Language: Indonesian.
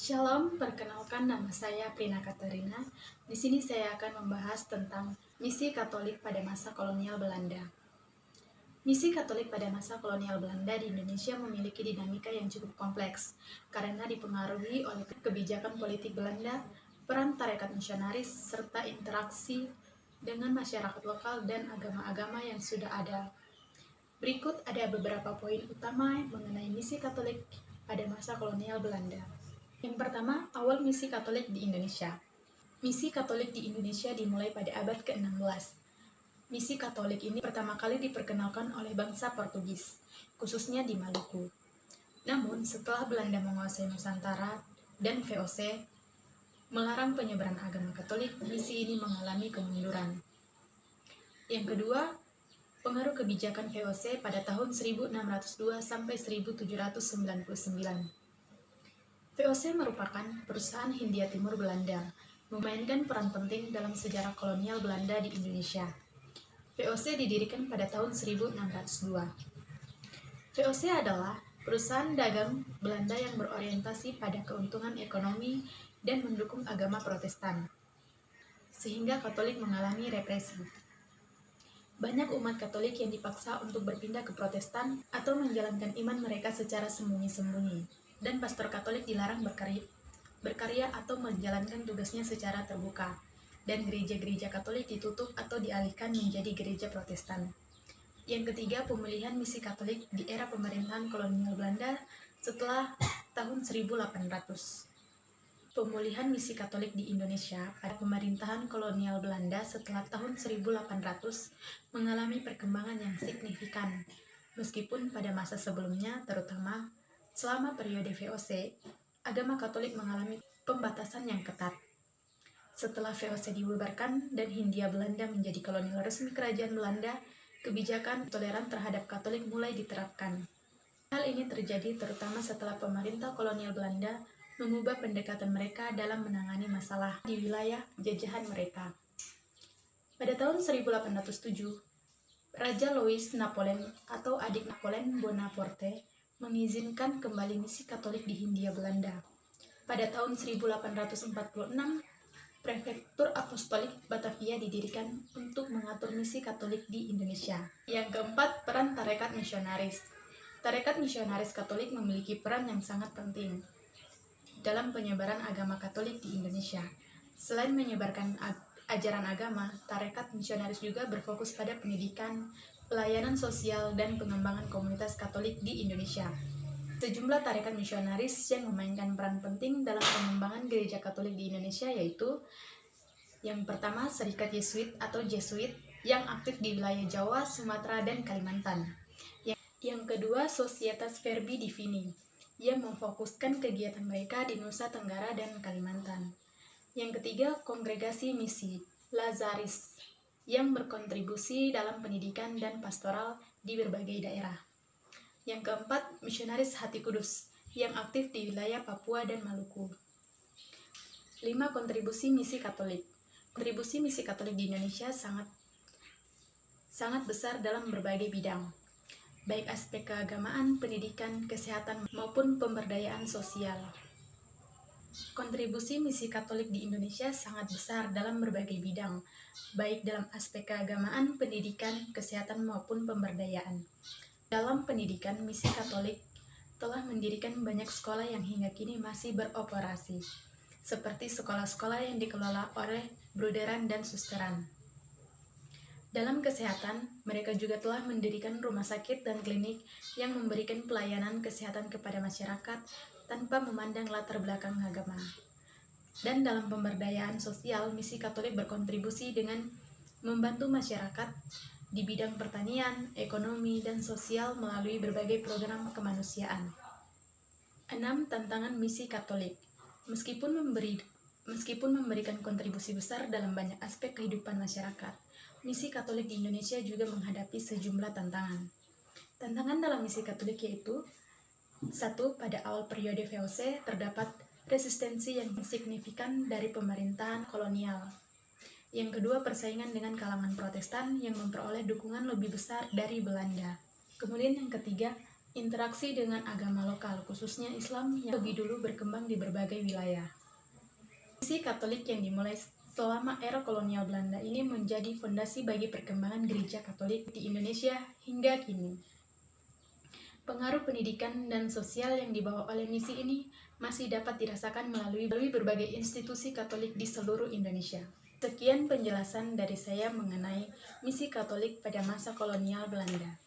Shalom, perkenalkan nama saya Prina Katarina. Di sini saya akan membahas tentang misi Katolik pada masa kolonial Belanda. Misi Katolik pada masa kolonial Belanda di Indonesia memiliki dinamika yang cukup kompleks karena dipengaruhi oleh kebijakan politik Belanda, peran tarekat misionaris, serta interaksi dengan masyarakat lokal dan agama-agama yang sudah ada. Berikut ada beberapa poin utama mengenai misi Katolik pada masa kolonial Belanda. Yang pertama, awal misi Katolik di Indonesia. Misi Katolik di Indonesia dimulai pada abad ke-16. Misi Katolik ini pertama kali diperkenalkan oleh bangsa Portugis, khususnya di Maluku. Namun, setelah Belanda menguasai Nusantara dan VOC melarang penyebaran agama Katolik, misi ini mengalami kemunduran. Yang kedua, pengaruh kebijakan VOC pada tahun 1602 sampai 1799. VOC merupakan perusahaan Hindia Timur Belanda, memainkan peran penting dalam sejarah kolonial Belanda di Indonesia. VOC didirikan pada tahun 1602. VOC adalah perusahaan dagang Belanda yang berorientasi pada keuntungan ekonomi dan mendukung agama Protestan, sehingga Katolik mengalami represi. Banyak umat Katolik yang dipaksa untuk berpindah ke Protestan atau menjalankan iman mereka secara sembunyi-sembunyi, dan pastor Katolik dilarang berkarya atau menjalankan tugasnya secara terbuka, dan gereja-gereja Katolik ditutup atau dialihkan menjadi gereja Protestan. Yang ketiga, pemulihan misi Katolik di era pemerintahan kolonial Belanda setelah tahun 1800. Pemulihan misi Katolik di Indonesia pada pemerintahan kolonial Belanda setelah tahun 1800 mengalami perkembangan yang signifikan. Meskipun pada masa sebelumnya, terutama selama periode VOC, agama Katolik mengalami pembatasan yang ketat. Setelah VOC dibubarkan dan Hindia Belanda menjadi kolonial resmi kerajaan Belanda, kebijakan toleran terhadap Katolik mulai diterapkan. Hal ini terjadi terutama setelah pemerintah kolonial Belanda mengubah pendekatan mereka dalam menangani masalah di wilayah jajahan mereka. Pada tahun 1807, Raja Louis Napoleon atau adik Napoleon Bonaparte mengizinkan kembali misi Katolik di Hindia Belanda. Pada tahun 1846, Prefektur Apostolik Batavia didirikan untuk mengatur misi Katolik di Indonesia. Yang keempat, peran tarekat misionaris. Tarekat misionaris Katolik memiliki peran yang sangat penting dalam penyebaran agama Katolik di Indonesia. Selain menyebarkan ajaran agama, tarekat misionaris juga berfokus pada pendidikan, pelayanan sosial, dan pengembangan komunitas Katolik di Indonesia. Sejumlah tarekat misionaris yang memainkan peran penting dalam pengembangan gereja Katolik di Indonesia yaitu yang pertama, Serikat Yesuit atau Jesuit yang aktif di wilayah Jawa, Sumatera, dan Kalimantan. Yang kedua, Societas Verbi Divini yang memfokuskan kegiatan mereka di Nusa Tenggara dan Kalimantan. Yang ketiga, Kongregasi Misi Lazaris yang berkontribusi dalam pendidikan dan pastoral di berbagai daerah. Yang keempat, Misionaris Hati Kudus yang aktif di wilayah Papua dan Maluku. 5. Kontribusi misi Katolik. Kontribusi misi Katolik di Indonesia sangat besar dalam berbagai bidang, baik aspek keagamaan, pendidikan, kesehatan, maupun pemberdayaan sosial. Kontribusi misi Katolik di Indonesia sangat besar dalam berbagai bidang, baik dalam aspek keagamaan, pendidikan, kesehatan, maupun pemberdayaan. Dalam pendidikan, misi Katolik telah mendirikan banyak sekolah yang hingga kini masih beroperasi, seperti sekolah-sekolah yang dikelola oleh Bruderan dan Susteran. Dalam kesehatan, mereka juga telah mendirikan rumah sakit dan klinik yang memberikan pelayanan kesehatan kepada masyarakat tanpa memandang latar belakang agama. Dan dalam pemberdayaan sosial, misi Katolik berkontribusi dengan membantu masyarakat di bidang pertanian, ekonomi, dan sosial melalui berbagai program kemanusiaan. 6. Tantangan misi Katolik. Meskipun memberikan kontribusi besar dalam banyak aspek kehidupan masyarakat, misi Katolik di Indonesia juga menghadapi sejumlah tantangan. Tantangan dalam misi Katolik yaitu 1. Pada awal periode VOC terdapat resistensi yang signifikan dari pemerintahan kolonial. Yang kedua, persaingan dengan kalangan Protestan yang memperoleh dukungan lebih besar dari Belanda. Kemudian yang ketiga, interaksi dengan agama lokal, khususnya Islam yang lebih dulu berkembang di berbagai wilayah. Misi Katolik yang dimulai selama era kolonial Belanda ini menjadi fondasi bagi perkembangan gereja Katolik di Indonesia hingga kini. Pengaruh pendidikan dan sosial yang dibawa oleh misi ini masih dapat dirasakan melalui berbagai institusi Katolik di seluruh Indonesia. Sekian penjelasan dari saya mengenai misi Katolik pada masa kolonial Belanda.